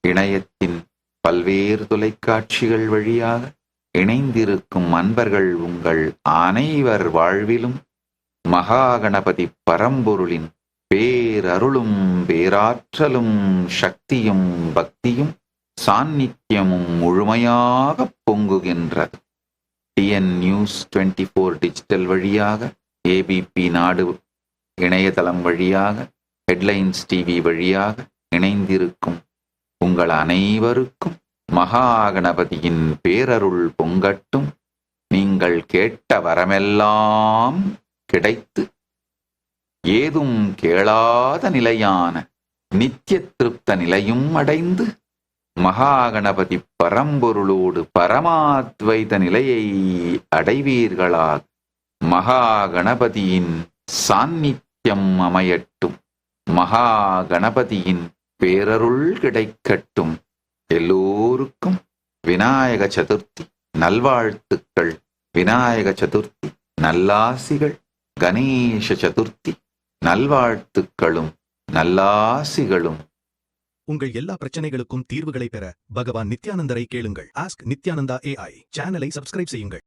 இணையத்தின் பல்வேறு தொலைக்காட்சிகள் வழியாக இணைந்திருக்கும் அன்பர்கள் உங்கள் அனைவர் வாழ்விலும் மகாகணபதி பரம்பொருளின் பேரருளும் பேராற்றலும் சக்தியும் பக்தியும் சாநித்தியமும் முழுமையாக பொங்குகின்றது. டிஎன் நியூஸ் 24 டிஜிட்டல் வழியாக, ஏபிபி நாடு இணையதளம் வழியாக, ஹெட்லைன்ஸ் டிவி வழியாக இணைந்திருக்கும் உங்கள் அனைவருக்கும் மகாகணபதியின் பேரருள் பொங்கட்டும். நீங்கள் கேட்ட வரமெல்லாம் கிடைத்து ஏதும் கேளாத நிலையான நித்திய திருப்த நிலையும் அடைந்து மகாகணபதி பரம்பொருளோடு பரமாத்வைத நிலையை அடைவீர்களாக. மகாகணபதியின் சாநித்தியம் அமையட்டும். மகாகணபதியின் பேரருள் கிடைக்கட்டும். எல்லோருக்கும் விநாயக சதுர்த்தி நல்வாழ்த்துக்கள். விநாயக சதுர்த்தி நல்லாசிகள். கணேச சதுர்த்தி நல்வாழ்த்துக்களும் நல்லாசிகளும். உங்கள் எல்லா பிரச்சனைகளுக்கும் தீர்வுகளை பெற பகவான் நித்யானந்தரை கேளுங்கள். ஆஸ்க் நித்யானந்தா AI சேனலை சப்ஸ்கிரைப் செய்யுங்கள்.